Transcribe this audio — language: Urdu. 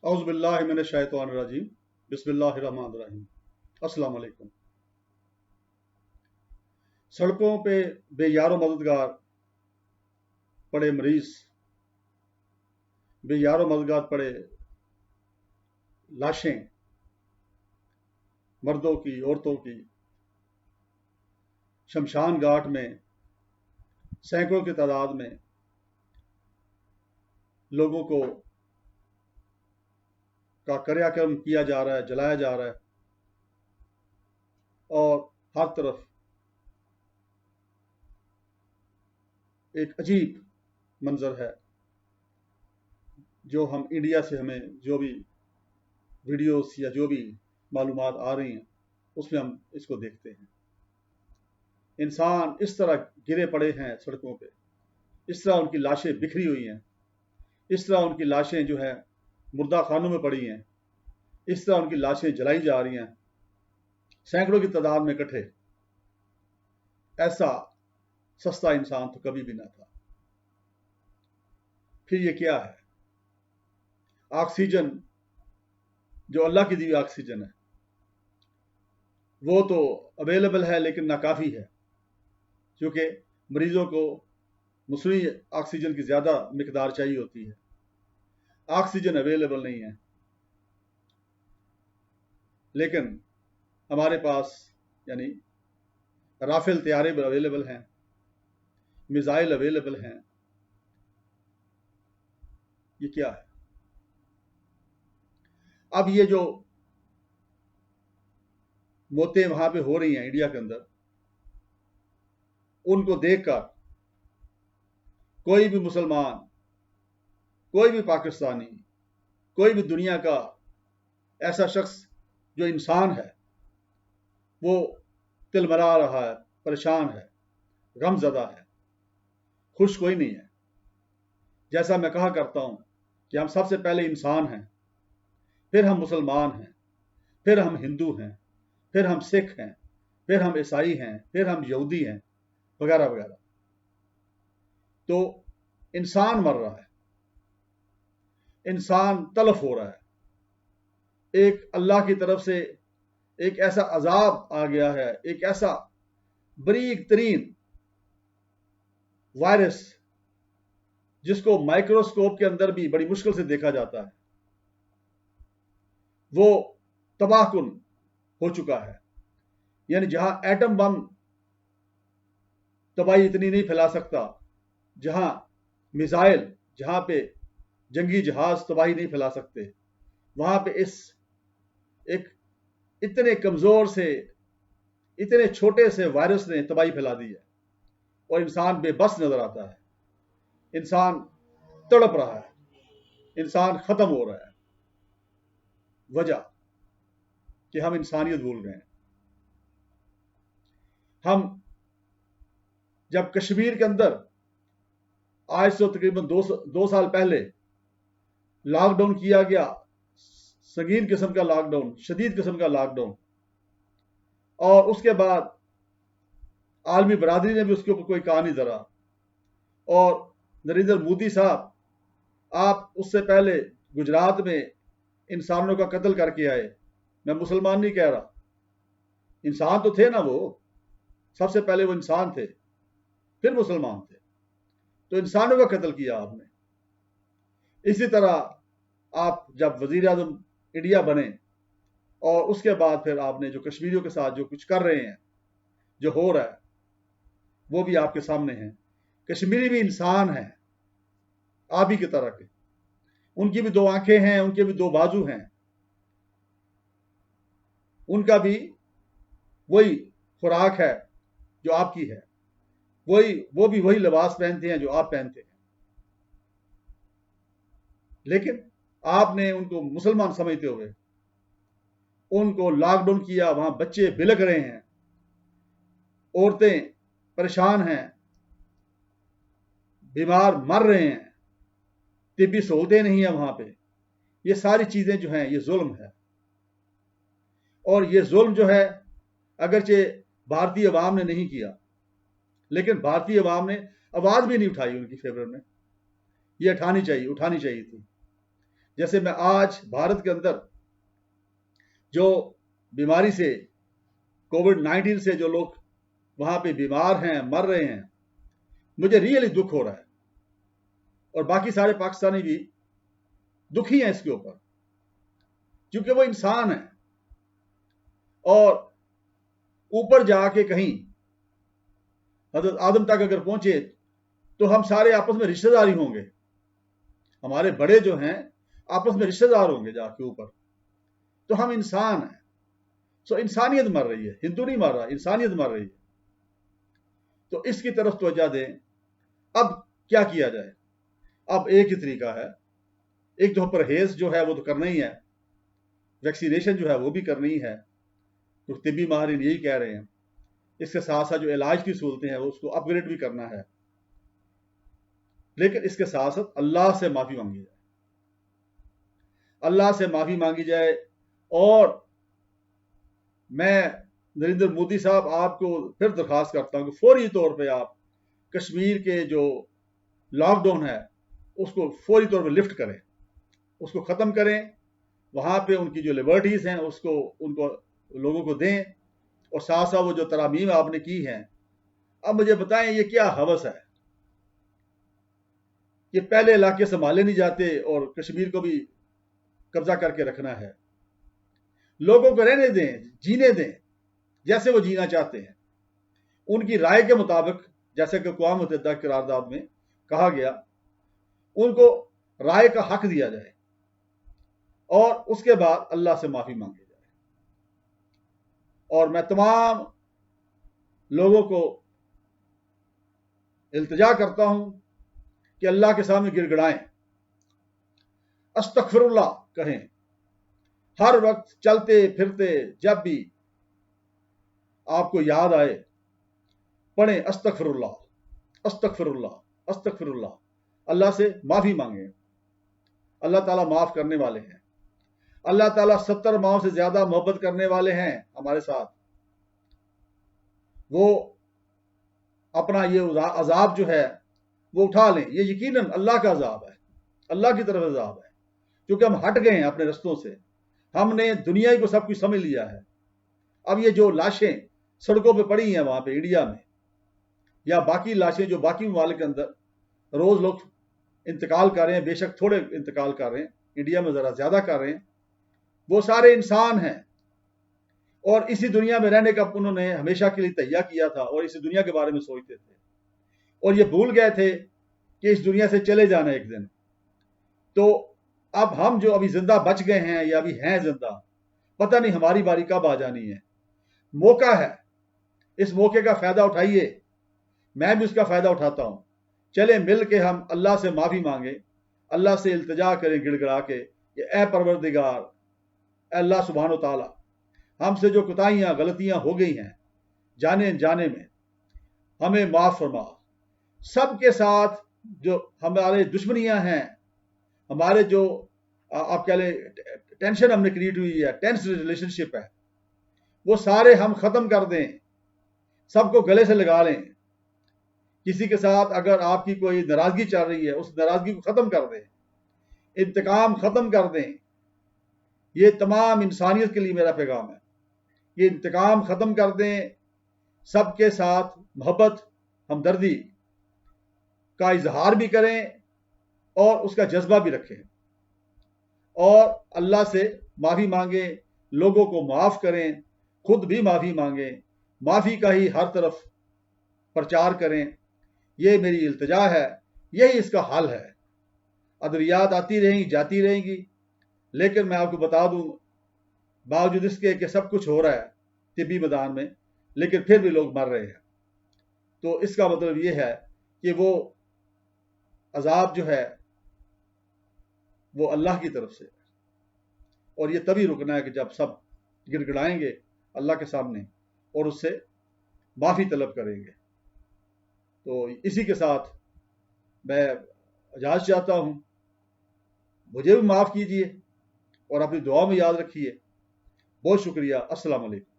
اعوذ باللہ من الشیطان الرجیم بسم اللہ الرحمن الرحیم السلام علیکم۔ سڑکوں پہ بے یار و مددگار پڑے مریض، بے یار و مددگار پڑے لاشیں، مردوں کی عورتوں کی، شمشان گھاٹ میں سینکڑوں کی تعداد میں لوگوں کو کا کریا کرم کیا جا رہا ہے، جلایا جا رہا ہے، اور ہر طرف ایک عجیب منظر ہے جو ہم انڈیا سے ہمیں جو بھی ویڈیوز یا جو بھی معلومات آ رہی ہیں اس میں ہم اس کو دیکھتے ہیں۔ انسان اس طرح گرے پڑے ہیں سڑکوں پہ، اس طرح ان کی لاشیں بکھری ہوئی ہیں، اس طرح ان کی لاشیں جو ہے مردہ خانوں میں پڑی ہیں، اس طرح ان کی لاشیں جلائی جا رہی ہیں سینکڑوں کی تعداد میں اکٹھے۔ ایسا سستا انسان تو کبھی بھی نہ تھا۔ پھر یہ کیا ہے؟ آکسیجن جو اللہ کی دی ہوئی آکسیجن ہے وہ تو اویلیبل ہے لیکن ناکافی ہے، کیونکہ مریضوں کو مصنوعی آکسیجن کی زیادہ مقدار چاہیے ہوتی ہے۔ آکسیجن اویلیبل نہیں ہے، لیکن ہمارے پاس یعنی رافیل طیارے بھی اویلیبل ہیں، میزائل اویلیبل ہیں۔ یہ کیا ہے؟ اب یہ جو موتیں وہاں پہ ہو رہی ہیں انڈیا کے اندر، ان کو دیکھ کر کوئی بھی مسلمان، کوئی بھی پاکستانی، کوئی بھی دنیا کا ایسا شخص جو انسان ہے وہ تلملا رہا ہے، پریشان ہے، غم زدہ ہے، خوش کوئی نہیں ہے۔ جیسا میں کہا کرتا ہوں کہ ہم سب سے پہلے انسان ہیں، پھر ہم مسلمان ہیں، پھر ہم ہندو ہیں، پھر ہم سکھ ہیں، پھر ہم عیسائی ہیں، پھر ہم یہودی ہیں، وغیرہ وغیرہ۔ تو انسان مر رہا ہے، انسان تلف ہو رہا ہے۔ ایک اللہ کی طرف سے ایک ایسا عذاب آ گیا ہے، ایک ایسا بریک ترین وائرس جس کو مائکروسکوپ کے اندر بھی بڑی مشکل سے دیکھا جاتا ہے، وہ تباہ کن ہو چکا ہے۔ یعنی جہاں ایٹم بم تباہی اتنی نہیں پھیلا سکتا، جہاں میزائل، جہاں پہ جنگی جہاز تباہی نہیں پھیلا سکتے، وہاں پہ اس ایک اتنے کمزور سے، اتنے چھوٹے سے وائرس نے تباہی پھیلا دی ہے، اور انسان بے بس نظر آتا ہے، انسان تڑپ رہا ہے، انسان ختم ہو رہا ہے۔ وجہ کہ ہم انسانیت بھول گئے ہیں۔ ہم جب کشمیر کے اندر آج سے تقریباً 2 سال پہلے لاک ڈاؤن کیا گیا، سنگین قسم کا لاک ڈاؤن، شدید قسم کا لاک ڈاؤن، اور اس کے بعد عالمی برادری نے بھی اس کے اوپر کوئی کہا نہیں ذرا، اور نریندر مودی صاحب، آپ اس سے پہلے گجرات میں انسانوں کا قتل کر کے آئے۔ میں مسلمان نہیں کہہ رہا، انسان تو تھے نا، وہ سب سے پہلے وہ انسان تھے، پھر مسلمان تھے، تو انسانوں کا قتل کیا آپ نے۔ اسی طرح آپ جب وزیر اعظم انڈیا بنے، اور اس کے بعد پھر آپ نے جو کشمیریوں کے ساتھ جو کچھ کر رہے ہیں، جو ہو رہا ہے، وہ بھی آپ کے سامنے ہیں۔ کشمیری بھی انسان ہیں، آپ ہی کی طرح کے، ان کی بھی 2 آنکھیں ہیں، ان کے بھی 2 بازو ہیں، ان کا بھی وہی خوراک ہے جو آپ کی ہے، وہ بھی وہی لباس پہنتے ہیں جو آپ پہنتے ہیں، لیکن آپ نے ان کو مسلمان سمجھتے ہوئے ان کو لاک ڈاؤن کیا۔ وہاں بچے بلک رہے ہیں، عورتیں پریشان ہیں، بیمار مر رہے ہیں، طبی سہولتیں نہیں ہیں وہاں پہ۔ یہ ساری چیزیں جو ہیں یہ ظلم ہے، اور یہ ظلم جو ہے اگرچہ بھارتی عوام نے نہیں کیا، لیکن بھارتی عوام نے آواز بھی نہیں اٹھائی ان کی فیور میں۔ یہ اٹھانی چاہیے تھی، جیسے میں آج بھارت کے اندر جو بیماری سے کووڈ-19 سے جو لوگ وہاں پہ بیمار ہیں، مر رہے ہیں، مجھے ریئلی دکھ ہو رہا ہے، اور باقی سارے پاکستانی بھی دکھی ہیں اس کے اوپر، کیونکہ وہ انسان ہیں، اور اوپر جا کے کہیں حضرت آدم تک اگر پہنچے تو ہم سارے آپس میں رشتہ داری ہوں گے، ہمارے بڑے جو ہیں آپس میں رشتہ دار ہوں گے جا کے اوپر، تو ہم انسان ہیں، سو انسانیت مر رہی ہے، ہندو نہیں مر رہا، انسانیت مر رہی ہے، تو اس کی طرف توجہ دیں۔ اب کیا کیا جائے؟ اب ایک ہی طریقہ ہے، ایک تو پرہیز جو ہے وہ تو کرنا ہی ہے، ویکسینیشن جو ہے وہ بھی کرنی ہے، تو طبی ماہرین یہی کہہ رہے ہیں، اس کے ساتھ ساتھ جو علاج کی صورتیں ہیں اس کو اپ گریڈ بھی کرنا ہے، لیکن اس کے ساتھ ساتھ اللہ سے معافی مانگی جائے، اللہ سے معافی مانگی جائے۔ اور میں نریندر مودی صاحب آپ کو پھر درخواست کرتا ہوں کہ فوری طور پہ آپ کشمیر کے جو لاک ڈاؤن ہے اس کو فوری طور پہ لفٹ کریں، اس کو ختم کریں، وہاں پہ ان کی جو لبرٹیز ہیں اس کو ان کو لوگوں کو دیں، اور ساتھ ساتھ وہ جو ترامیم آپ نے کی ہیں، اب مجھے بتائیں یہ کیا ہوس ہے؟ یہ پہلے علاقے سنبھالے نہیں جاتے اور کشمیر کو بھی قبضہ کر کے رکھنا ہے۔ لوگوں کو رہنے دیں، جینے دیں جیسے وہ جینا چاہتے ہیں، ان کی رائے کے مطابق، جیسے کہ اقوام متحدہ کی قرارداد میں کہا گیا، ان کو رائے کا حق دیا جائے، اور اس کے بعد اللہ سے معافی مانگی جائے۔ اور میں تمام لوگوں کو التجا کرتا ہوں کہ اللہ کے سامنے گڑ گڑائیں، استغفر اللہ کہیں، ہر وقت چلتے پھرتے جب بھی آپ کو یاد آئے پڑھیں استغفر اللہ، استغفر اللہ، استغفر اللہ، اللہ سے معافی مانگیں۔ اللہ تعالیٰ معاف کرنے والے ہیں، اللہ تعالیٰ 70 ماہوں سے زیادہ محبت کرنے والے ہیں ہمارے ساتھ، وہ اپنا یہ عذاب جو ہے وہ اٹھا لیں، یہ یقیناً اللہ کا عذاب ہے، اللہ کی طرف عذاب ہے، کیونکہ ہم ہٹ گئے ہیں اپنے رستوں سے، ہم نے دنیا کو سب کچھ سمجھ لیا ہے۔ اب یہ جو لاشیں سڑکوں پہ پڑی ہیں وہاں پہ انڈیا میں، یا باقی لاشیں جو باقی ممالک کے اندر روز لوگ انتقال کر رہے ہیں، بے شک تھوڑے انتقال کر رہے ہیں، انڈیا میں ذرا زیادہ کر رہے ہیں، وہ سارے انسان ہیں، اور اسی دنیا میں رہنے کا انہوں نے ہمیشہ کے لیے تہیہ کیا تھا، اور اسی دنیا کے بارے میں سوچتے تھے، اور یہ بھول گئے تھے کہ اس دنیا سے چلے جانا ایک دن۔ تو اب ہم جو ابھی زندہ بچ گئے ہیں یا ابھی ہیں زندہ، پتہ نہیں ہماری باری کب آ جانی ہے، موقع ہے، اس موقع کا فائدہ اٹھائیے، میں بھی اس کا فائدہ اٹھاتا ہوں، چلیں مل کے ہم اللہ سے معافی مانگیں، اللہ سے التجا کریں گڑ گڑا کے کہ اے پروردگار، اے اللہ سبحانہ و تعالی، ہم سے جو کوتاہیاں غلطیاں ہو گئی ہیں جانے انجانے میں، ہمیں معاف فرما۔ سب کے ساتھ جو ہمارے دشمنیاں ہیں، ہمارے جو آپ کہہ لیں ٹینشن ہم نے کریٹ ہوئی ہے، ٹینس ریلیشن شپ ہے، وہ سارے ہم ختم کر دیں، سب کو گلے سے لگا لیں۔ کسی کے ساتھ اگر آپ کی کوئی ناراضگی چل رہی ہے، اس ناراضگی کو ختم کر دیں، انتقام ختم کر دیں۔ یہ تمام انسانیت کے لیے میرا پیغام ہے، یہ انتقام ختم کر دیں، سب کے ساتھ محبت ہمدردی کا اظہار بھی کریں اور اس کا جذبہ بھی رکھیں، اور اللہ سے معافی مانگیں، لوگوں کو معاف کریں، خود بھی معافی مانگیں، معافی کا ہی ہر طرف پرچار کریں۔ یہ میری التجا ہے، یہی اس کا حل ہے۔ ادویات آتی رہیں گی، جاتی رہیں گی، لیکن میں آپ کو بتا دوں، باوجود اس کے کہ سب کچھ ہو رہا ہے طبی میدان میں، لیکن پھر بھی لوگ مر رہے ہیں۔ تو اس کا مطلب یہ ہے کہ وہ عذاب جو ہے وہ اللہ کی طرف سے، اور یہ تبھی رکنا ہے کہ جب سب گڑ گڑائیں گے اللہ کے سامنے اور اس سے معافی طلب کریں گے۔ تو اسی کے ساتھ میں اجازت چاہتا ہوں، مجھے بھی معاف کیجیے اور اپنی دعا میں یاد رکھیے۔ بہت شکریہ، السلام علیکم۔